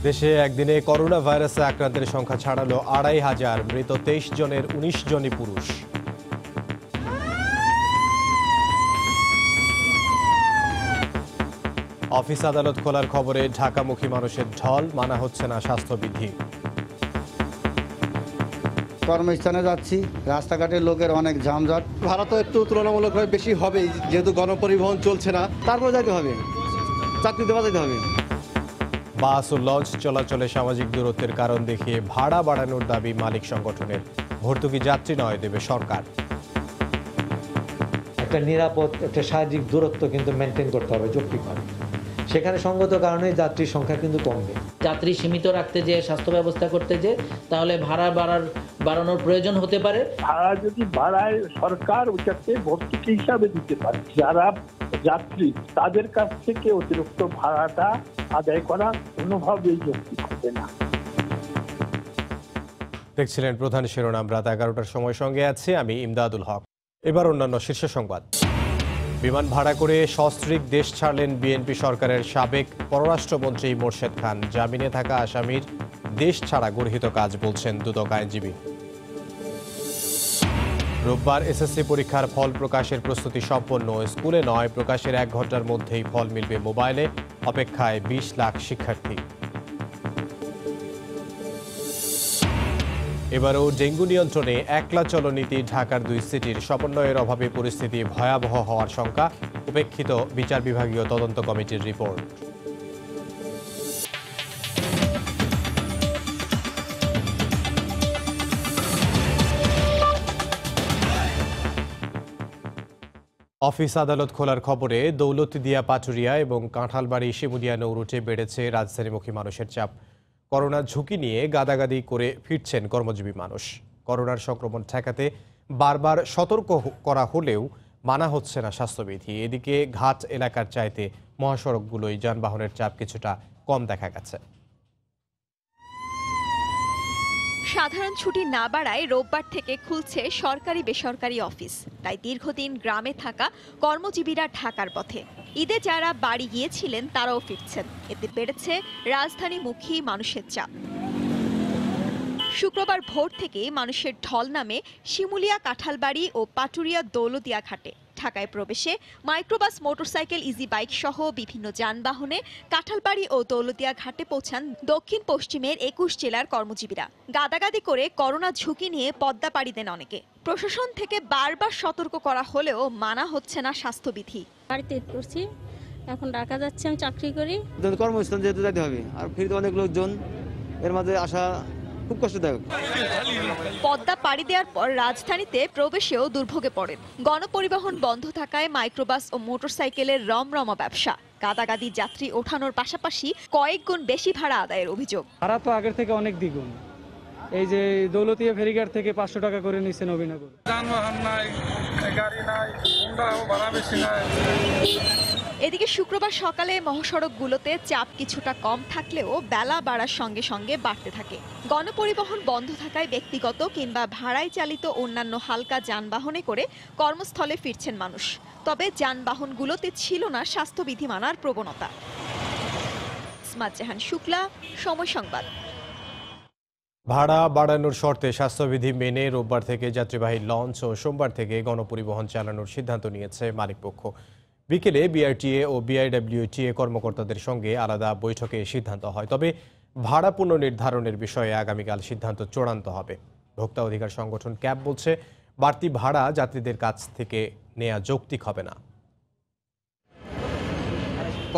দেশে একদিনে করোনা ভাইরাসে আক্রান্তের সংখ্যা ছাড়ালো ২,৫০০, মৃত ২৩ জনের ১৯ জনই পুরুষ। অফিস আদালত খোলার খবরে ঢাকামুখী মানুষের ঢল, মানা হচ্ছে না স্বাস্থ্যবিধি। কর্মস্থানে যাচ্ছি, রাস্তাঘাটের লোকের অনেক যানজট। ভাড়া তো একটু তুলনামূলকভাবে বেশি হবেই, যেহেতু গণপরিবহন চলছে না। তারপর যাইতে হবে, চাকরি দেওয়া যেতে হবে। বাস ও লঞ্চ চলাচলে সামাজিক দূরত্বের কারণ দেখিয়ে ভাড়া বাড়ানোর দাবি মালিক সংগঠনের। ভর্তুকি যাত্রী নয়, দেবে সরকার। একটা নিরাপদ একটা শারীরিক দূরত্ব কিন্তু মেনটেন করতে হবে যৌক্তিকভাবে। সেখানে সঙ্গত কারণে যাত্রীর সংখ্যা কিন্তু কমবে। যাত্রী সীমিত রাখতে যে স্বাস্থ্য ব্যবস্থা করতে যে তাহলে ভাড়া বাড়ানোর প্রয়োজন হতে পারে। ভাড়া যদি বাড়ায় সরকার ওটাকে ভর্তুকি হিসাবে দিতে পারে। যারা যাত্রী তাদের কাছ থেকে অতিরিক্ত ভাড়াটা আদায় করা কোনোভাবেই যৌক্তিক হবে না। দেখছিলেন প্রধান শিরোনাম। রাত ১১টার সময় সঙ্গে আছি আমি ইমদাদুল হক। এবার অন্যান্য শীর্ষ সংবাদ। বিমান ভাড়া করে সস্ত্রীক দেশ ছাড়লেন বিএনপি সরকারের সাবেক পররাষ্ট্রমন্ত্রী মোরশেদ খান। জামিনে থাকা আসামির দেশ ছাড়া গর্হিত কাজ বলছেন দুদক আইনজীবী। রোববার এসএসসি পরীক্ষার ফল প্রকাশের প্রস্তুতি সম্পন্ন। স্কুলে নয়, প্রকাশের ১ ঘন্টার মধ্যেই ফল মিলবে মোবাইলে। অপেক্ষায় ২০ লাখ শিক্ষার্থী। এবারও ডেঙ্গু নিয়ন্ত্রণে একলা চলো নীতি। ঢাকার ২ সিটির সমন্বয়ের অভাবে পরিস্থিতি ভয়াবহ হওয়ার শঙ্কা। উপেক্ষিত বিচার বিভাগীয় তদন্ত কমিটির রিপোর্ট। অফিস আদালত খোলার খবরে দৌলতদিয়া পাটুরিয়া এবং কাঁঠালবাড়ি শিমুলিয়া নৌরুটে বেড়েছে রাজধানীমুখী মানুষের চাপ। করোনার ঝুঁকি নিয়ে গাদাগাদি করে ফিরছেন কর্মজীবী মানুষ। করোনার সংক্রমণ ঠেকাতে বারবার সতর্ক করা হলেও মানা হচ্ছে না স্বাস্থ্যবিধি। এদিকে ঘাট এলাকার চাইতে মহাসড়কগুলোই যানবাহনের চাপ কিছুটা কম দেখা গেছে। সাধারণ ছুটি না বাড়ায় রোববার থেকে খুলছে সরকারি বেসরকারি অফিস। তাই দীর্ঘদিন গ্রামে থাকা কর্মজীবীরা ঢাকার পথে। ঈদে যারা বাড়ি গিয়েছিলেন তারাও ফিরছেন। এতে বেড়েছে রাজধানীমুখী মানুষের চাপ। শুক্রবার ভোর থেকে মানুষের ঢল নামে শিমুলিয়া, কাঁঠালবাড়ি ও পাটুরিয়া দৌলতদিয়া ঘাটে। ঢাকায় প্রবেশে মাইক্রোবাস, মোটরসাইকেল, ইজি বাইক সহ বিভিন্ন যানবাহনে কাঁঠালবাড়ি ও দৌলতদিয়া ঘাটে পৌঁছান দক্ষিণ পশ্চিমের ২১ জেলার কর্মজীবীরা। গাদাগাদি করে করোনা ঝুঁকি নিয়ে পদ্মা পাড়ি দেন অনেকে। প্রশাসন থেকে বারবার সতর্ক করা হলেও মানা হচ্ছে না স্বাস্থ্যবিধি। বাড়িতে করছি, এখন ঢাকা যাচ্ছি, আমি চাকরি করি। কর্মস্থান যেতে যেতে হবে, আর ফিরতে অনেক লোকজন, এর মাঝে আসা খুব কষ্টদায়ক। পদ্মা পাড়ি দেওয়ার পর রাজধানীতে প্রবেশেও দুর্ভোগে পড়েন। গণপরিবহন বন্ধ থাকায় মাইক্রোবাস ও মোটরসাইকেলের রমরমা ব্যবসা। গাদাগাদি যাত্রী ওঠানোর পাশাপাশি কয়েক গুণ বেশি ভাড়া আদায়ের অভিযোগ। ভাড়া তো আগের থেকে অনেক দ্বিগুণ। এই যে দৌলতিয়া ফেরিঘাট থেকে ৫০০ টাকা করে নিচ্ছে নবীনগর। যানবাহন নাই, গাড়ি নাই, ভাড়া বেশি নাই। এদিকে শুক্রবার সকালে মহাসড়কগুলোতে চাপ কিছুটা কম থাকলেও বেলা বাড়ার সঙ্গে সঙ্গে বাড়তে থাকে। গণপরিবহন বন্ধ থাকায় ব্যক্তিগত কিংবা ভাড়ায় চালিত অন্যান্য হালকা যানবাহনে করে কর্মস্থলে ফিরছেন মানুষ। তবে যানবাহনগুলোতে ছিল না স্বাস্থ্যবিধি মানার প্রবণতা। ইসমাত জাহান শুক্লা, সময় সংবাদ। ভাড়া বাড়ানোর শর্তে স্বাস্থ্যবিধি মেনে রোববার থেকে যাত্রীবাহী লঞ্চ ও সোমবার থেকে গণপরিবহন চালানোর সিদ্ধান্ত নিয়েছে মালিকপক্ষ। বিকেলে বিআরটিএ ও বিআইডব্লিউটিএ কর্মকর্তাদের সঙ্গে আলাদা বৈঠকে সিদ্ধান্ত হয়। তবে ভাড়া পুনর্নির্ধারণের বিষয়ে আগামীকাল সিদ্ধান্ত চূড়ান্ত হবে। ভোক্তা অধিকার সংগঠন ক্যাব বলছে, বাড়তি ভাড়া যাত্রীদের কাছ থেকে নেওয়া যৌক্তিক হবে না।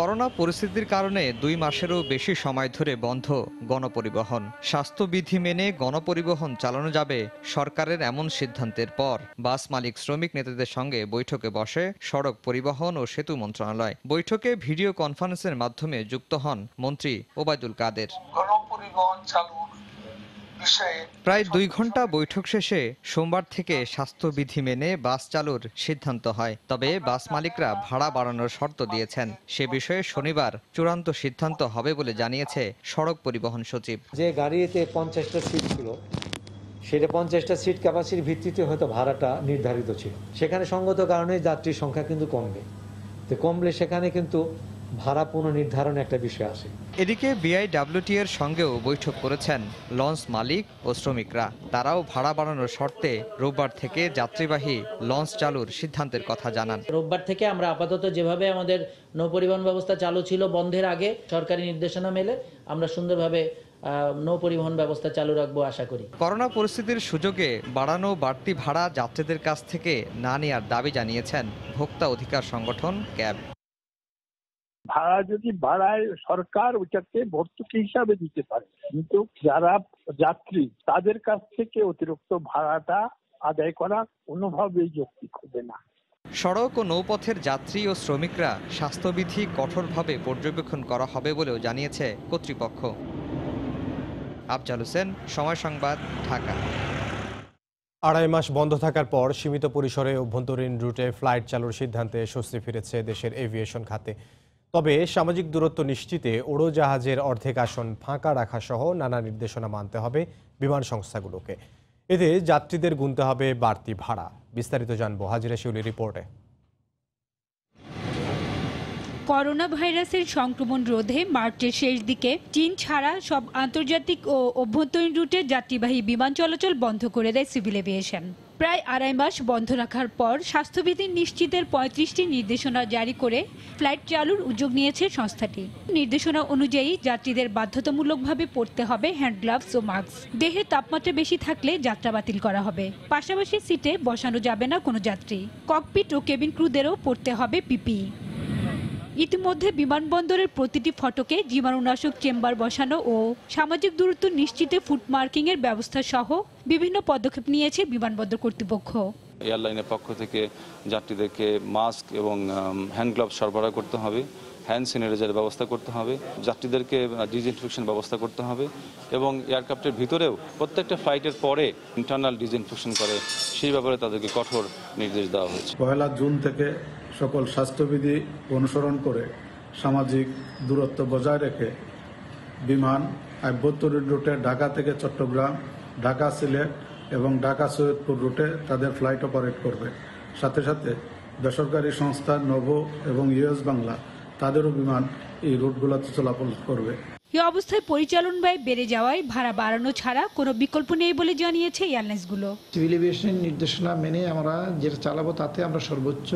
করোনা পরিস্থিতির কারণে ২ মাসেরও বেশি সময় ধরে বন্ধ গণপরিবহন। স্বাস্থ্যবিধি মেনে গণপরিবহন চালানো যাবে সরকারের এমন সিদ্ধান্তের পর বাস মালিক শ্রমিক নেতাদের সঙ্গে বৈঠকে বসে সড়ক পরিবহন ও সেতু মন্ত্রণালয়। বৈঠকে ভিডিও কনফারেন্সের মাধ্যমে যুক্ত হন মন্ত্রী ওবায়দুল কাদের। গণপরিবহন চালু প্রায় ২ ঘন্টা বৈঠক শেষে সোমবার থেকে স্বাস্থ্যবিধি মেনে বাস চালুর সিদ্ধান্ত হয়। তবে বাস মালিকরা ভাড়া বাড়ানোর শর্ত দিয়েছেন। সে বিষয়ে শনিবার চূড়ান্ত সিদ্ধান্ত হবে বলে জানিয়েছে সড়ক পরিবহন সচিব। যে গাড়িতে ৫০টা সিট ছিল, সেটা ৫০টা সিট ক্যাপাসিটির ভিত্তিতে হয়তো ভাড়াটা নির্ধারিত ছিল। সেখানে সঙ্গত কারণে যাত্রীর সংখ্যা কিন্তু কমবে। তো কমলে সেখানে কিন্তু ভাড়া পুনর্নির্ধারণে একটা বিষয় আসে। এদিকে বিআইডব্লিউটি এর সঙ্গেও বৈঠক করেছেন লঞ্চ মালিক ও শ্রমিকরা। তারাও ভাড়া বাড়ানোর শর্তে রোববার থেকে যাত্রীবাহী লঞ্চ চালুর সিদ্ধান্তের কথা জানান। রোববার থেকে আমরা আপাতত যেভাবে আমাদের নৌ পরিবহন ব্যবস্থা চালু ছিল বন্ধের আগে সরকারি নির্দেশনা মেলে আমরা সুন্দরভাবে নৌ পরিবহন ব্যবস্থা চালু রাখবো আশা করি। করোনা পরিস্থিতির সুযোগে বাড়ানো বাড়তি ভাড়া যাত্রীদের কাছ থেকে না নেওয়ার দাবি জানিয়েছেন ভোক্তা অধিকার সংগঠন ক্যাব। ভাড়া যদি বাড়ায় সরকার ওটাকে ভর্তুকি হিসাবে দিতে পারে, কিন্তু যারা যাত্রী তাদের কাছ থেকে অতিরিক্ত ভাড়াটা আদায় করা কোনোভাবেই যৌক্তিক হবে না। সড়ক ও নৌপথের যাত্রী ও শ্রমিকরা স্বাস্থ্যবিধি কঠোরভাবে পর্যবেক্ষণ করা হবে বলেও জানিয়েছে কর্তৃপক্ষ। আফজাল হোসেন, সময় সংবাদ, ঢাকা। 2.5 মাস বন্ধ থাকার পর সীমিত পরিসরে অভ্যন্তরীণ রুটে ফ্লাইট চালুর সিদ্ধান্তে স্বস্তি ফিরেছে দেশের এভিয়েশন খাতে। তবে সামাজিক দূরত্ব নিশ্চিতে উড়োজাহাজের অর্ধেক আসন ফাঁকা রাখা সহ নানা নির্দেশনা মানতে হবে বিমান সংস্থাগুলোকে। এতে যাত্রীদের গুনতে হবে বাড়তি ভাড়া। বিস্তারিত জানবো হাজিরা শিউলির রিপোর্টে। করোনা ভাইরাসের সংক্রমণ রোধে মার্চের শেষ দিকে চীন ছাড়া সব আন্তর্জাতিক ও অভ্যন্তরীণ রুটে যাত্রীবাহী বিমান চলাচল বন্ধ করে দেয় সিভিল এভিয়েশন। প্রায় 2.5 মাস বন্ধ রাখার পর স্বাস্থ্যবিধি নিশ্চিতের 35টি নির্দেশনা জারি করে ফ্লাইট চালুর উদ্যোগ নিয়েছে সংস্থাটি। নির্দেশনা অনুযায়ী যাত্রীদের বাধ্যতামূলকভাবে পরতে হবে হ্যান্ড গ্লাভস ও মাস্ক। দেহে তাপমাত্রা বেশি থাকলে যাত্রা বাতিল করা হবে। পাশাপাশি সিটে বসানো যাবে না কোনো যাত্রী। ককপিট ও কেবিন ক্রুদেরও পরতে হবে পিপিই। ইতিমধ্যে বিমানবন্দরের প্রতিটি ফটকে জীবাণুনাশক চেম্বার বসানো ও সামাজিক দূরত্ব নিশ্চিতে ফুট মার্কিং এর ব্যবস্থা সহ বিভিন্ন পদক্ষেপ নিয়েছে বিমানবন্দর কর্তৃপক্ষ। এয়ারলাইনের পক্ষ থেকে যাত্রীদেরকে মাস্ক এবং হ্যান্ড গ্লাভস সরবরাহ করতে হবে, হ্যান্ড স্যানিটাইজারের ব্যবস্থা করতে হবে, যাত্রীদেরকে ডিসইনফেকশন ব্যবস্থা করতে হবে এবং এয়ারক্রাফটের ভিতরেও প্রত্যেকটা ফ্লাইটের পরে ইন্টারনাল ডিসইনফেকশন করে সেই ব্যাপারে তাদেরকে কঠোর নির্দেশ দেওয়া হয়েছে। 1 জুন থেকে সকল স্বাস্থ্যবিধি অনুসরণ করে সামাজিক দূরত্ব বজায় রেখে বিমান আভ্যন্তরীণ রুটে ঢাকা থেকে চট্টগ্রাম, ঢাকা সিলেট এবং ঢাকা সৈয়দপুর রুটে তাদের ফ্লাইট অপারেট করবে। সাথে সাথে বেসরকারি সংস্থা নোভো এবং ইউএস বাংলা তাদেরও বিমান এই রুটগুলোতে চলাচল করবে। এই অবস্থায় পরিচালন ব্যয় বেড়ে যাওয়ায় ভাড়া বাড়ানো ছাড়া কোনো বিকল্প নেই বলে জানিয়েছে এয়ারলাইন্সগুলো। সিভিল এভিয়েশনের নির্দেশনা মেনে আমরা যেটা চালাবো তাতে আমরা সর্বোচ্চ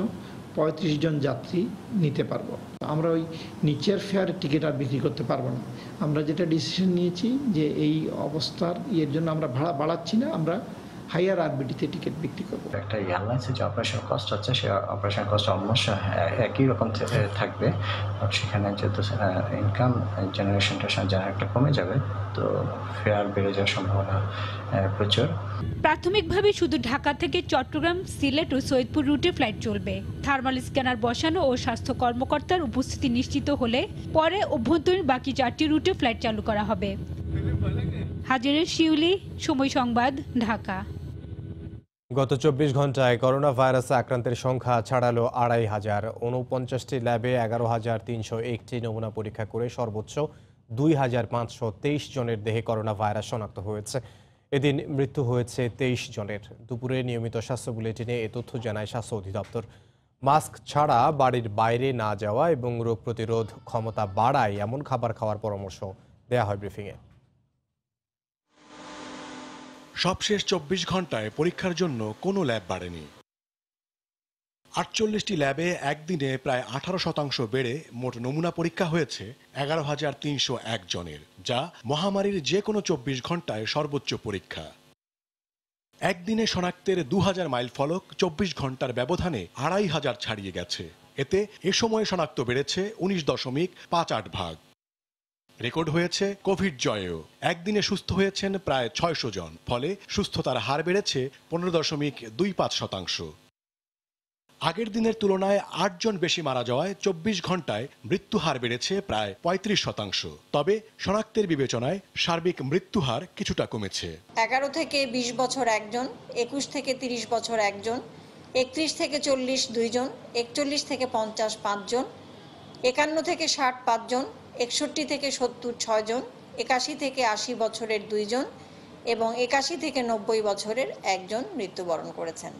35 জন যাত্রী নিতে পারবো। আমরা ওই নিচের ফেয়ার টিকিট আর বিক্রি করতে পারবো না। আমরা যেটা ডিসিশন নিয়েছি যে এই অবস্থার জন্য আমরা ভাড়া বাড়াচ্ছি না, আমরা হাইয়ার আরবিটিতে টিকিট বিক্রি করবো। একটা এয়ারলাইন্সের যে অপারেশন কস্ট আছে সে অপারেশন কস্ট অলমোস্ট একই রকম থাকবে। সেখানে যেহেতু ইনকাম জেনারেশনটা একটা কমে যাবে, তো ফেয়ার বেড়ে যাওয়ার সম্ভাবনা প্রচুর। প্রাথমিকভাবে শুধু ঢাকা থেকে চট্টগ্রাম, সিলেট ও সৈয়দপুর রুটে ফ্লাইট চলবে। থার্মাল স্ক্যানার বসানো ও স্বাস্থ্য কর্মকর্তার উপস্থিতি নিশ্চিত হলে পরে অভ্যন্তরীণ বাকি 4টি রুটে ফ্লাইট চালু করা হবে। হাজিরা শিউলি, সময় সংবাদ, ঢাকা। গত 24 ঘন্টায় করোনা ভাইরাসে আক্রান্তের সংখ্যা ছাড়ালো 2,500। 49টি ল্যাবে 11,301টি নমুনা পরীক্ষা করে সর্বোচ্চ 2,523 জনের দেহে করোনা ভাইরাস শনাক্ত হয়েছে। এদিন মৃত্যু হয়েছে 23 জনের। দুপুরে নিয়মিত স্বাস্থ্য বুলেটিনে এ তথ্য জানায় স্বাস্থ্য অধিদপ্তর। মাস্ক ছাড়া বাড়ির বাইরে না যাওয়া এবং রোগ প্রতিরোধ ক্ষমতা বাড়ায় এমন খাবার খাওয়ার পরামর্শ দেয়া হয় ব্রিফিংয়ে। সবশেষ 24 ঘন্টায় পরীক্ষার জন্য কোনো ল্যাব বাড়েনি। 48টি ল্যাবে একদিনে প্রায় 18% বেড়ে মোট নমুনা পরীক্ষা হয়েছে 11,301 জনের, যা মহামারীর যে কোনো 24 ঘন্টায় সর্বোচ্চ পরীক্ষা। একদিনে শনাক্তের 2000 মাইল ফলক 24 ঘন্টার ব্যবধানে 2,500 ছাড়িয়ে গেছে। এতে এ সময়ে শনাক্ত বেড়েছে 19.58 ভাগ। রেকর্ড হয়েছে কোভিড জয়েও। একদিনে সুস্থ হয়েছেন প্রায় 600 জন, ফলে সুস্থতার হার বেড়েছে 15.25%। আগের দিনের তুলনায় 8 জন বেশি মারা যাওয়ায় 24 ঘন্টায় মৃত্যু হার বেড়েছে প্রায় 35%। তবে শনাক্তের বিবেচনায় সার্বিক মৃত্যু হার কিছুটা কমেছে। 11 থেকে 20 বছর একজন, 21 থেকে 30 বছর একজন, 31 থেকে 40 2 জন, 41 থেকে 50 5 জন, 51 থেকে 60 5 জন, 61 থেকে 70 6 জন, 81 থেকে 80 বছরের 2 জন এবং 81 থেকে 90 বছরের একজন মৃত্যুবরণ করেছেন।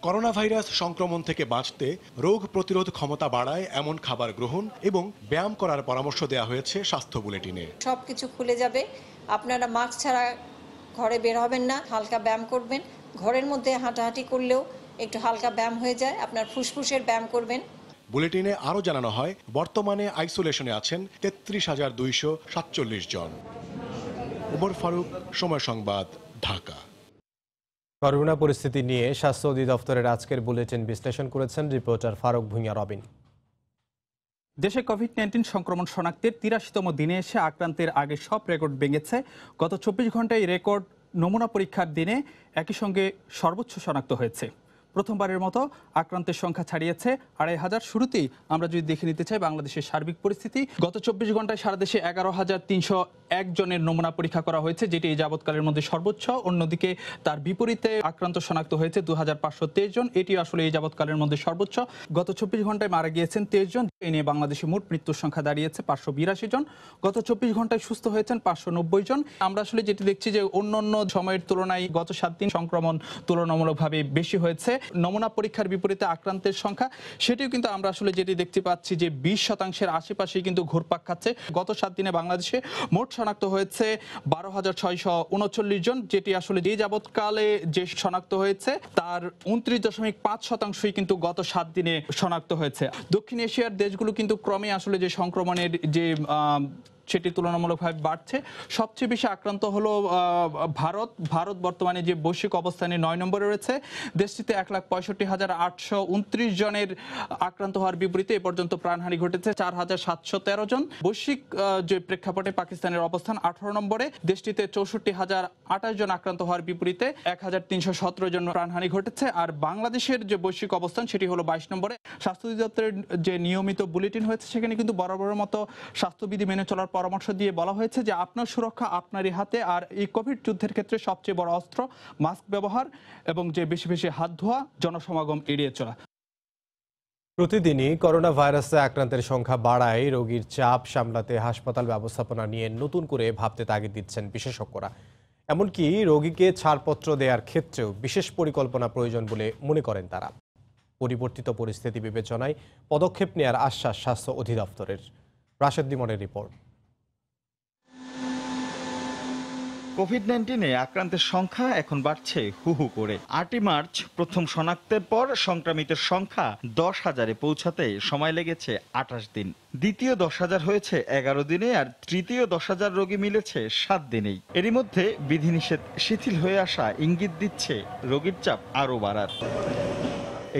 করোনা ভাইরাস সংক্রমণ থেকে বাঁচতে রোগ প্রতিরোধ ক্ষমতা বাড়ায় এমন খাবার গ্রহণ এবং ব্যায়াম করার পরামর্শ দেওয়া হয়েছে স্বাস্থ্য বুলেটিনে। সবকিছু খুলে যাবে, আপনারা মাস্ক ছাড়া ঘরে বের হবেন না, হালকা ব্যায়াম করবেন, ঘরের মধ্যে হাঁটাহাঁটি করলেও একটু হালকা ব্যায়াম হয়ে যায়, আপনার ফুসফুসের ব্যায়াম করবেন। বুলেটিনে আরও জানানো হয় বর্তমানে আইসোলেশনে আছেন ৩৩,২৪৭ জন। ওমর ফারুক, সময় সংবাদ, ঢাকা। করোনা পরিস্থিতি নিয়ে স্বাস্থ্য অধিদপ্তরের আজকের বুলেটিন বিশ্লেষণ করেছেন রিপোর্টার ফারুক ভুঁইয়া রবিন। দেশে কোভিড-19 সংক্রমণ শনাক্তের ৮৩তম দিনে এসে আক্রান্তের আগে সব রেকর্ড ভেঙেছে। গত ২৪ ঘন্টায় রেকর্ড নমুনা পরীক্ষার দিনে একই সঙ্গে সর্বোচ্চ শনাক্ত হয়েছে। প্রথমবারের মতো আক্রান্তের সংখ্যা ছাড়িয়েছে ২৫০০। শুরুতেই আমরা যদি দেখে নিতে চাই বাংলাদেশের সার্বিক পরিস্থিতি। গত ২৪ ঘন্টায় সারা দেশে ১১,৩০১ জনের নমুনা পরীক্ষা করা হয়েছে, যেটি এই যাবৎকালের মধ্যে সর্বোচ্চ। অন্যদিকে তার বিপরীতে আক্রান্ত শনাক্ত হয়েছে ২৫২৩ জন, এটি আসলে এই যাবৎকালের মধ্যে সর্বোচ্চ। গত ২৪ ঘন্টায় মারা গিয়েছেন ২৩ জন, এ নিয়ে বাংলাদেশে মোট মৃত্যুর সংখ্যা দাঁড়িয়েছে ৫৮২ জন। গত ২৪ ঘন্টায় সুস্থ হয়েছেন ৫৯০ জন। আমরা আসলে যেটি দেখছি যে অন্যান্য সময়ের তুলনায় গত ৭ দিন সংক্রমণ তুলনামূলকভাবে বেশি হয়েছে। নমুনা পরীক্ষার বিপরীতে আক্রান্তের সংখ্যা, সেটিও কিন্তু আমরা আসলে যেটি দেখতে পাচ্ছি যে ২০% আশেপাশেই কিন্তু ঘুরপাক খাচ্ছে। গত ৭ দিনে বাংলাদেশে মোট শনাক্ত হয়েছে ১২,৬৩৯ জন, যেটি আসলে যে যাবৎকালে যে শনাক্ত হয়েছে তার ২৯.৫% কিন্তু গত ৭ দিনে শনাক্ত হয়েছে। দক্ষিণ এশিয়ার দেশগুলো কিন্তু ক্রমে আসলে যে সংক্রমণের যে সেটি তুলনামূলকভাবে বাড়ছে। সবচেয়ে বেশি আক্রান্ত হলো ভারত বর্তমানে যে বৈশ্বিক অবস্থানে ৯ নম্বরে রয়েছে। দেশটিতে ১,৬৫,৮২৯ জনের আক্রান্ত হওয়ার বিপরীতে এ পর্যন্ত প্রাণহানি ঘটেছে ৪,৭১৩ জন। বৈশ্বিক যে প্রেক্ষাপটে পাকিস্তানের অবস্থান ১৮ নম্বরে। দেশটিতে ৬৪,০২৮ জন আক্রান্ত হওয়ার বিপরীতে ১,৩১৭ জন প্রাণহানি ঘটেছে। আর বাংলাদেশের যে বৈশ্বিক অবস্থান সেটি হলো ২২ নম্বরে। স্বাস্থ্য অধিদপ্তরের যে নিয়মিত বুলেটিন হয়েছে সেখানে কিন্তু বরাবরের মতো স্বাস্থ্যবিধি মেনে চলার পরামর্শ দিয়ে বলা হয়েছে যে আপনার সুরক্ষা আপনারই হাতে। আর এই কোভিড যুদ্ধের ক্ষেত্রে সবচেয়ে বড় অস্ত্র মাস্ক ব্যবহার এবং যে বেশি বেশি হাত ধোয়া, জনসমাগম এড়িয়ে চলা। প্রতিদিনই করোনা ভাইরাসে আক্রান্তের সংখ্যা বাড়ায় রোগীর চাপ সামলাতে হাসপাতাল ব্যবস্থাপনা নিয়ে নতুন করে ভাবতে তাগিদ দিচ্ছেন বিশেষজ্ঞরা। এমনকি রোগীকে ছাড়পত্র দেওয়ার ক্ষেত্রেও বিশেষ পরিকল্পনা প্রয়োজন বলে মনে করেন তারা। পরিবর্তিত পরিস্থিতি বিবেচনায় পদক্ষেপ নেওয়ার আশ্বাস স্বাস্থ্য অধিদপ্তরের। রাশেদ লিমনের রিপোর্ট। কোভিড-19 আক্রান্তের সংখ্যা এখন বাড়ছে হু হু করে। ৮ই মার্চ প্রথম শনাক্তের পর সংক্রমিতের সংখ্যা ১০,০০০-এ পৌঁছাতে সময় লেগেছে ২৮ দিন। দ্বিতীয় ১০,০০০ হয়েছে ১১ দিনে, আর তৃতীয় ১০,০০০ রোগী মিলেছে ৭ দিনেই। এরই মধ্যে বিধিনিষেধ শিথিল হয়ে আসা ইঙ্গিত দিচ্ছে রোগীর চাপ আরও বাড়ার।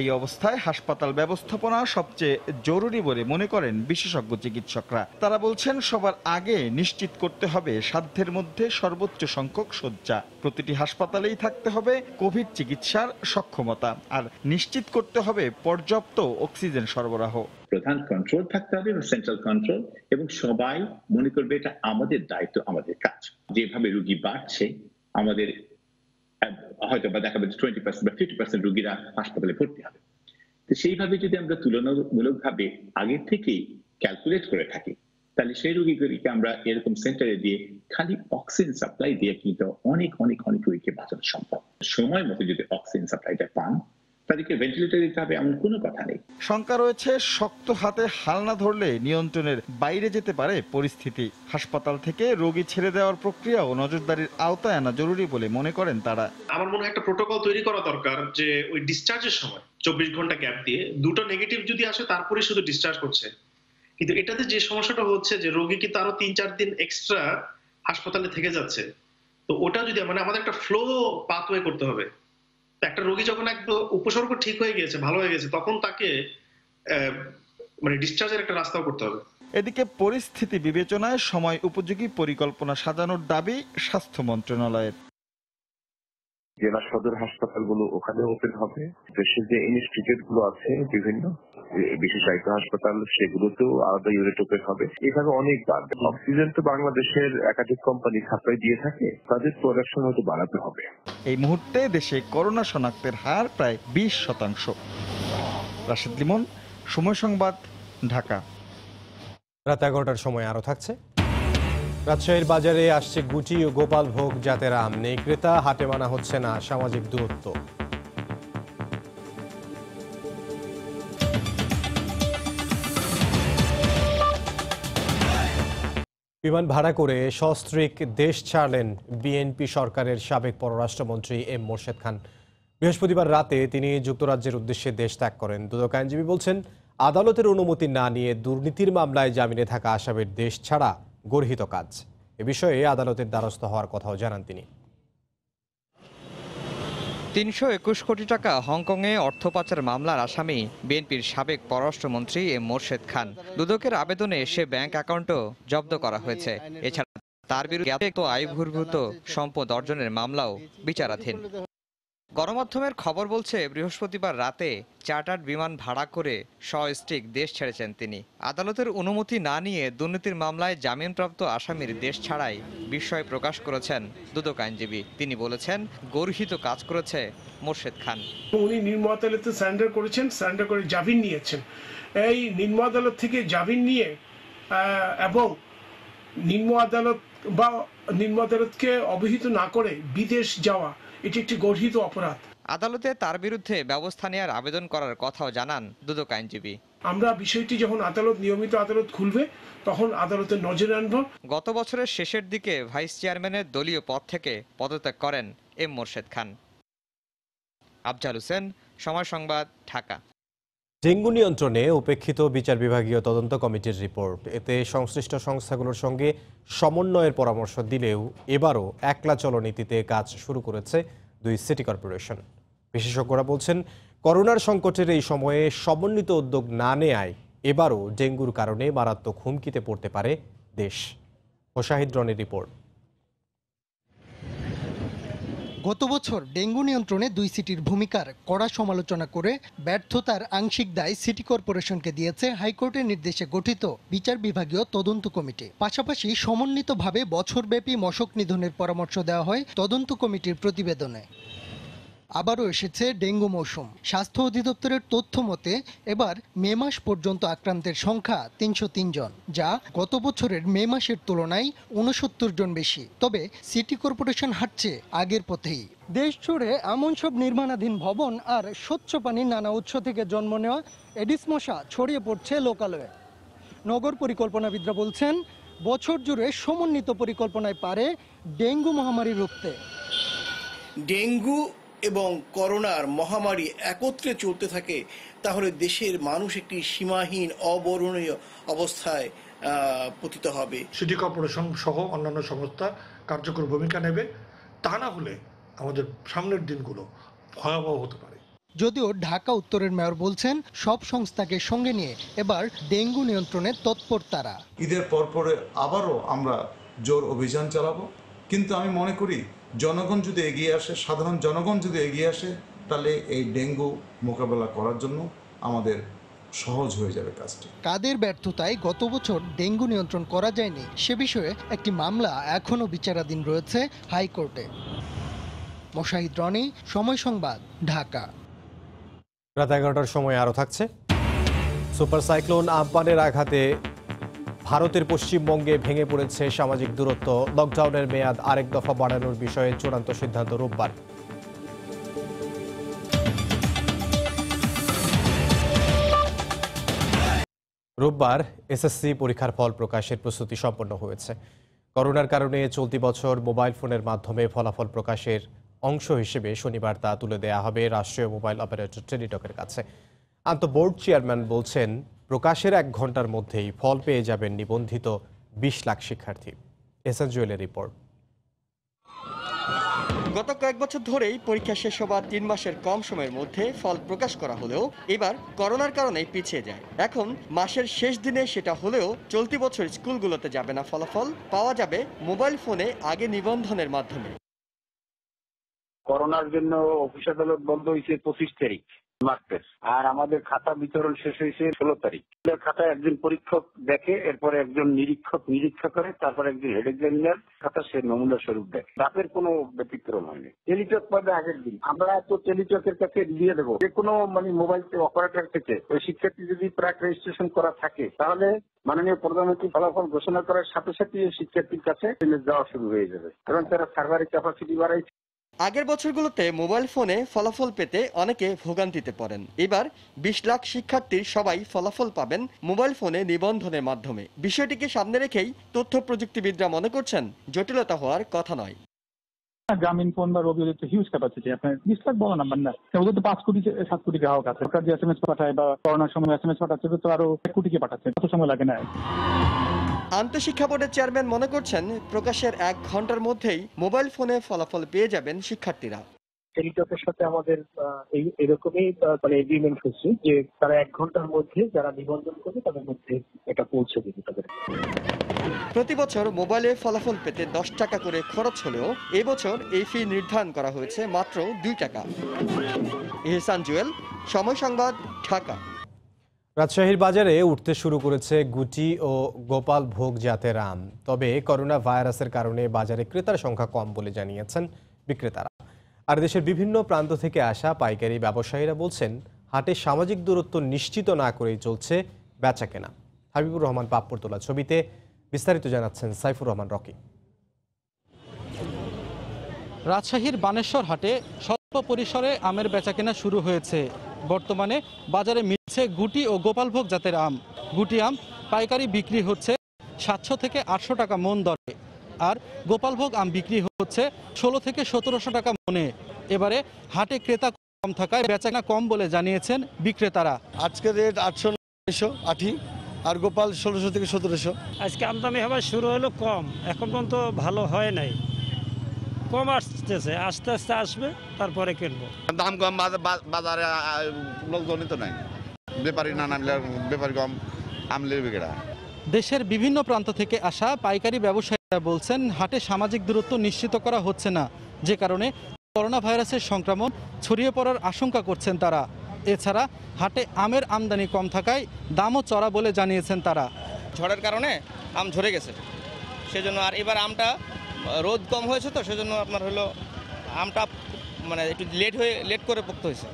এই অবস্থায় হাসপাতাল ব্যবস্থাপনা সবচেয়ে জরুরি বলে মনে করেন বিশেষজ্ঞ চিকিৎসকরা। তারা বলছেন সবার আগে নিশ্চিত করতে হবে সাধ্যের মধ্যে সর্বোচ্চ সংখ্যক শয্যা। প্রতিটি হাসপাতালেই থাকতে হবে কোভিড চিকিৎসার সক্ষমতা, আর নিশ্চিত করতে হবে পর্যাপ্ত অক্সিজেন সরবরাহ। প্রধান কন্ট্রোল থাকতে হবে, সেন্ট্রাল কন্ট্রোল, এবং সবাই মনে করবে এটা আমাদের দায়িত্ব, আমাদের কাজ। যেভাবে রোগী বাড়ছে, আমাদের হয়তো বা দেখা যাবে 20% বা 50% রোগীরা হাসপাতালে ভর্তি হবে। তো সেইভাবে যদি আমরা তুলনামূলকভাবে আগের থেকেই ক্যালকুলেট করে থাকি, তাহলে সেই রোগীগুলিকে আমরা এরকম সেন্টারে দিয়ে খালি অক্সিজেন সাপ্লাই দিয়ে কিন্তু অনেক অনেক অনেক রোগীকে বাঁচানো সম্ভব। সময় মতো যদি অক্সিজেন সাপ্লাইটা পান, তাদেরকে ভেন্টিলেটর দিতে হবে এমন কোনো কথা নেই। শঙ্কা রয়েছে শক্ত হাতে হাল না ধরলে নিয়ন্ত্রণের বাইরে যেতে পারে পরিস্থিতি। হাসপাতাল থেকে রোগী ছেড়ে দেওয়ার প্রক্রিয়া ও নজরদারির আওতায় আনা জরুরি বলে মনে করেন তারা। আমার মনে হয় একটা প্রোটোকল তৈরি করা দরকার, যে ওই ডিসচার্জের সময় 24 ঘন্টা গ্যাপ দিয়ে দুটো নেগেটিভ যদি আসে তারপরে শুধু ডিসচার্জ করছে। কিন্তু এটাতে যে সমস্যাটা হচ্ছে যে রোগী কিন্তু আরো ৩-৪ দিন এক্সট্রা হাসপাতালে থেকে যাচ্ছে। তো ওটা যদি আমাদের একটা ফ্লো পাথওয়ে করতে হবে। একটা রোগী যখন একদম উপসর্গ ঠিক হয়ে গিয়েছে, ভালো হয়ে গেছে, তখন তাকে ডিসচার্জের একটা রাস্তাও করতে হবে। এদিকে পরিস্থিতি বিবেচনায় সময় উপযোগী পরিকল্পনা সাজানোর দাবি স্বাস্থ্য মন্ত্রণালয়ের। জেলা সদর হাসপাতালগুলো ওখানে ওপেন হবে। দেশের যে ইনস্টিটিউট গুলো আছে বিভিন্ন বিশেষায়িত হাসপাতাল, সেগুলোতেও আলাদা ইউনিট ওপেন হবে। এভাবে অনেক বাড়বে। অক্সিজেন তো বাংলাদেশের একাধিক কোম্পানি সাপ্লাই দিয়ে থাকে, তাদের প্রোডাকশন হয়তো বাড়াতে হবে। এই মুহূর্তে দেশে করোনা শনাক্তের হার প্রায় 20%। রাশেদ লিমন, সময় সংবাদ, ঢাকা। রাত 11টার সময় আরও থাকছে। রাজশাহীর বাজারে আসছে গুটি ও গোপাল ভোগ জাতের আম। নেই ক্রেতা, হাটে মানা হচ্ছে না সামাজিক দূরত্ব। বিমান ভাড়া করে সস্ত্রীক দেশ ছাড়লেন বিএনপি সরকারের সাবেক পররাষ্ট্রমন্ত্রী এম মোরশেদ খান। বৃহস্পতিবার রাতে তিনি যুক্তরাজ্যের উদ্দেশ্যে দেশ ত্যাগ করেন। দুদক আইনজীবী বলছেন, আদালতের অনুমতি না নিয়ে দুর্নীতির মামলায় জামিনে থাকা আসামির দেশ ছাড়া গর্হিত কাজ। এ বিষয়ে আদালতের দ্বারস্থ হওয়ার কথাও জানান তিনি। ৩২১ কোটি টাকা হংকংয়ে অর্থ পাচার মামলার আসামি বিএনপির সাবেক পররাষ্ট্রমন্ত্রী এম মোরশেদ খান। দুদকের আবেদনে সে ব্যাংক অ্যাকাউন্টও জব্দ করা হয়েছে। এছাড়া তার বিরুদ্ধে আয় বহির্ভূত সম্পদ অর্জনের মামলাও বিচারাধীন। গণমাধ্যমের খবর বলছে, বৃহস্পতিবার রাতে চার্টার্ড বিমান ভাড়া করে সস্ত্রীক দেশ ছেড়েছেন তিনি। আদালতের অনুমতি না নিয়ে দুর্নীতির মামলায় জামিনপ্রাপ্ত আসামির দেশ ছাড়াই বিস্ময় প্রকাশ করেছেন দুদক আইনজীবী। তিনি বলেছেন, গর্হিত কাজ করেছে মোরশেদ খান। উনি নিম্ন আদালতে সারেন্ডার করেছেন, সারেন্ডার করে জামিন নিয়েছেন। এই নিম্ন আদালত থেকে জামিন নিয়ে এবং নিম্ন আদালতকে অবহিত না করে বিদেশ যাওয়া, এটি একটি গর্হিত অপরাধ। আদালতে তার বিরুদ্ধে ব্যবস্থা নেওয়ার আবেদন করার কথাও জানান দুদক আইনজীবী। আমরা বিষয়টি যখন নিয়মিত আদালত খুলবে তখন আদালতের নজরে আনব। গত বছরের শেষের দিকে ভাইস চেয়ারম্যানের দলীয় পদ থেকে পদত্যাগ করেন এম মোরশেদ খান। আফজাল হোসেন, সময় সংবাদ, ঢাকা। ডেঙ্গু নিয়ন্ত্রণে উপেক্ষিত বিচার বিভাগীয় তদন্ত কমিটির রিপোর্ট। এতে সংশ্লিষ্ট সংস্থাগুলোর সঙ্গে সমন্বয়ের পরামর্শ দিলেও এবারও একলা চলনীতিতে কাজ শুরু করেছে 2 সিটি কর্পোরেশন। বিশেষজ্ঞরা বলছেন, করোনার সংকটের এই সময়ে সমন্বিত উদ্যোগ না নেয়ায় এবারও ডেঙ্গুর কারণে মারাত্মক হুমকিতে পড়তে পারে দেশ। মোশাহিদ রনির রিপোর্ট। গত বছর ডেঙ্গু নিয়ন্ত্রণে 2 সিটির ভূমিকার কড়া সমালোচনা করে ব্যর্থতার আংশিক দায় সিটি কর্পোরেশনকে দিয়েছে হাইকোর্টের নির্দেশে গঠিত বিচার বিভাগীয় তদন্ত কমিটি। পাশাপাশি সমন্বিতভাবে বছরব্যাপী মশক নিধনের পরামর্শ দেওয়া হয় তদন্ত কমিটির প্রতিবেদনে। আবারও এসেছে ডেঙ্গু মৌসুম। স্বাস্থ্য অধিদপ্তরের তথ্য মতে এবার মে মাস পর্যন্ত আক্রান্তের সংখ্যা 303 জন, যা গত বছরের মে মাসের তুলনায় 69 জন বেশি। তবে সিটি কর্পোরেশন হাঁটছে আগের পথেই। দেশ জুড়ে এমন সব নির্মাণাধীন ভবন আর স্বচ্ছ পানির নানা উৎস থেকে জন্ম নেওয়া এডিস মশা ছড়িয়ে পড়ছে লোকালয়ে। নগর পরিকল্পনাবিদরা বলছেন, বছর জুড়ে সমন্বিত পরিকল্পনায় পারে ডেঙ্গু মহামারী রুখতে। ডেঙ্গু এবং করোনার মহামারী একত্রে চলতে থাকে, তাহলে দেশের মানুষ একটি সীমাহীন অবর্ণনীয় অবস্থায় পতিত হবে। সিটি কর্পোরেশন সহ অন্যান্য সংস্থা কার্যকর ভূমিকা নেবে, তা না হলে আমাদের সামনের দিনগুলো ভয়াবহ হতে পারে। যদিও ঢাকা উত্তরের মেয়র বলছেন, সব সংস্থাকে সঙ্গে নিয়ে এবার ডেঙ্গু নিয়ন্ত্রণে তৎপর তারা। ঈদের পরে আবারও আমরা জোর অভিযান চালাবো, কিন্তু আমি মনে করি জনগণ যদি এগিয়ে আসে, সাধারণ জনগণ যদি এগিয়ে আসে, তাহলে এই ডেঙ্গু মোকাবেলা করার জন্য আমাদের সহজ হয়ে যাবে কাজটি। কাদের ব্যর্থতায় গত বছর ডেঙ্গু নিয়ন্ত্রণ করা যায়নি সে বিষয়ে একটি মামলা এখনও বিচারাধীন রয়েছে হাইকোর্টে। মোশাহিদ রনি, সময় সংবাদ, ঢাকা। রাত 11টার সময় আরও থাকছে। সুপার সাইক্লোন আম্পানের আঘাতে ভারতের পশ্চিমবঙ্গে ভেঙে পড়েছে সামাজিক দূরত্ব। লকডাউনের মেয়াদ আরেক দফা বাড়ানোর বিষয়ে চূড়ান্ত সিদ্ধান্ত রোববার। রোববার এসএসসি পরীক্ষার ফল প্রকাশের প্রস্তুতি সম্পন্ন হয়েছে। করোনার কারণে চলতি বছর মোবাইল ফোনের মাধ্যমে ফলাফল প্রকাশের অংশ হিসেবে শনিবার তা তুলে দেওয়া হবে রাষ্ট্রীয় মোবাইল অপারেটর টেলিটকের কাছে। আন্তঃবোর্ড চেয়ারম্যান বলছেন, প্রকাশের 1 ঘন্টার মধ্যেই ফল পেয়ে যাবেন নিবন্ধিত 20 লাখ শিক্ষার্থী। এসএন জুয়েলের রিপোর্ট। গত কয়েক বছর ধরেই পরীক্ষা শেষ হবার 3 মাসের কম সময়ের মধ্যে ফল প্রকাশ করা হলেও এবার করোনার কারণে পিছিয়ে যায়। এখন মাসের শেষ দিনে সেটা হলেও চলতি বছর স্কুলগুলোতে যাবে না ফলাফল, পাওয়া যাবে মোবাইল ফোনে আগে নিবন্ধনের মাধ্যমে। করোনার জন্য অফিস আদালত বন্ধ হয়েছে 25 তারিখ মার্চের, আর আমাদের খাতা বিতরণ শেষ হয়েছে 16 তারিখ। খাতায় একজন পরীক্ষক দেখে, এরপরে একজন নিরীক্ষা করে, তারপর একজন হেড এক্সামিনার খাতা সে নমুনা স্বরূপ দেখে। রাতের কোনো ব্যতিক্রম হয়নি। টেলিটক পাবে আগের দিন। আমরা তো টেলিটকের কাছে দিয়ে দেবো যে কোনো মোবাইল অপারেটর থেকে ওই শিক্ষার্থী যদি প্রাক রেজিস্ট্রেশন করা থাকে, তাহলে মাননীয় প্রধানমন্ত্রী ফলাফল ঘোষণা করার সাথে সাথে শিক্ষার্থীর কাছে যাওয়া শুরু হয়ে যাবে, কারণ তারা সার্ভারের ক্যাপাসিটি বাড়াইছে। আগের বছরগুলোতে মোবাইল ফোনে ফলাফল পেতে অনেকে ভোগান্তিতে পড়েন। এবার 20 লাখ শিক্ষার্থীর সবাই ফলাফল পাবেন মোবাইল ফোনে নিবন্ধনের মাধ্যমে। বিষয়টিকে সামনে রেখেই তথ্য প্রযুক্তিবিদরা মনে করছেন জটিলতা হওয়ার কথা নয়। গ্রামীণ ফোন বা রবির তো হিউজ ক্যাপাসিটি, আপনার 20 লাখ বড় নাম্বার না, ওদের তো 5 কোটি 7 কোটি গ্রাহক আছে। সরকার যে SMS পাঠায় বা করোনার সময় SMS পাঠাচ্ছে তো আরো 1 কোটিকে পাঠাচ্ছে, কত সময় লাগে না। আন্তঃশিক্ষা বোর্ডের চেয়ারম্যান মনে করছেন প্রকাশের 1 ঘন্টার মধ্যেই মোবাইল ফোনে ফলাফল পেয়ে যাবেন শিক্ষার্থীরা। টেলিটকের সাথে আমাদের এরকমই মানে এগ্রিমেন্ট হচ্ছে যে তারা 1 ঘন্টার মধ্যে যারা নিবন্ধন করবে তাদের মধ্যে এটা পৌঁছে দেবে তাদের। প্রতি বছর মোবাইলে ফলাফল পেতে 10 টাকা করে খরচ হলেও এবছর এই ফি নির্ধারণ করা হয়েছে মাত্র 2 টাকা। এহসান জুয়েল, সময় সংবাদ, ঢাকা। রাজশাহীর বাজারে উঠতে শুরু করেছে গুটি ও গোপাল ভোগ জাতের আম। তবে করোনা ভাইরাসের কারণে বাজারে ক্রেতার সংখ্যা কম বলে জানিয়েছেন বিক্রেতারা। আর দেশের বিভিন্ন প্রান্ত থেকে আসা পাইকারি ব্যবসায়ীরা বলছেন হাটে সামাজিক দূরত্ব নিশ্চিত না করেই চলছে বেচাকেনা। হাবিবুর রহমান পাপ্পুর তোলা ছবিতে বিস্তারিত জানাচ্ছেন সাইফুর রহমান রকি। রাজশাহীর বানেশ্বর হাটে স্বল্প পরিসরে আমের বেচাকেনা শুরু হয়েছে। বর্তমানে বাজারে মিলছে গুটি ও গোপালভোগ জাতের আম। গুটি আম পাইকারি বিক্রি হচ্ছে 700 থেকে 800 টাকা মন দরে, আর গোপালভোগ আম বিক্রি হচ্ছে 16 থেকে 1700 টাকা মনে। এবারে হাটে ক্রেতা কম থাকায় বেচাকেনা কম বলে জানিয়েছেন বিক্রেতারা। আজকের রেট 800-900 আঠি, আর গোপাল 1600 থেকে 1700। আজকে আমদানি হওয়া শুরু হলো কম, এখন পর্যন্ত ভালো হয় নাই, কম আসতেছে, আস্তে আস্তে আসবে তারপরে কিনবো। দাম কম, বাজারে লোকজনই তো নাই, ব্যাপারী না নামলে ব্যাপারী কম, আমলের বিকেরা। দেশের বিভিন্ন প্রান্ত থেকে আসা পাইকারি ব্যবসায়ীরা বলছেন হাটে সামাজিক দূরত্ব নিশ্চিত করা হচ্ছে না, যে কারণে করোনা ভাইরাসের সংক্রমণ ছড়িয়ে পড়ার আশঙ্কা করছেন তারা। এছাড়া হাটে আমের আমদানি কম থাকায় দামও চড়া বলে জানিয়েছেন তারা। ঝড়ের কারণে আম ঝরে গেছে, সেজন্য। আর এবার আমটা রোদ কম হয়েছে তো সেজন্য আপনার হলো আমটা মানে একটু লেট করে পোক্ত হয়েছে,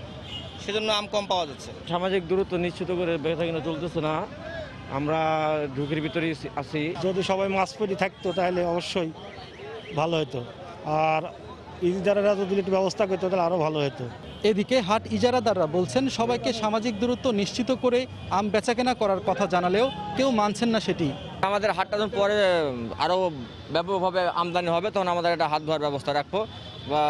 সেজন্য আম কম পাওয়া যাচ্ছে। সামাজিক দূরত্ব নিশ্চিত করে বেচাকেনা চলতেছে না, আমরা ঝুঁকির ভিতরে আছি। যদি সবাই মাস্ক পরে থাকতো তাহলে অবশ্যই ভালো হতো, আর ইজারারা যদি একটু ব্যবস্থা করতো তাহলে আরও ভালো হতো। এদিকে হাট ইজারাদাররা বলছেন সবাইকে সামাজিক দূরত্ব নিশ্চিত করে আম বেচাকেনা করার কথা জানালেও কেউ মানছেন না সেটি। আমাদের হাটটা যখন পরে আরও ব্যাপকভাবে আমদানি হবে তখন আমাদের একটা হাত ধোয়ার ব্যবস্থা রাখবো বা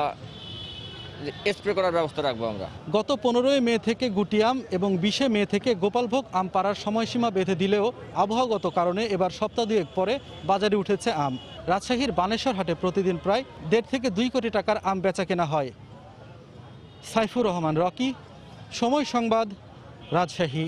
স্প্রে করার ব্যবস্থা রাখবো আমরা। গত 15 মে থেকে গুটি আম এবং 20 মে থেকে গোপালভোগ আম পাড়ার সময়সীমা বেঁধে দিলেও আবহাওয়াগত কারণে এবার সপ্তাহ দুয়েক পরে বাজারে উঠেছে আম। রাজশাহীর বানেশ্বর হাটে প্রতিদিন প্রায় 1.5 থেকে 2 কোটি টাকার আম বেচাকেনা হয়। সাইফুর রহমান রকি, সময় সংবাদ, রাজশাহী।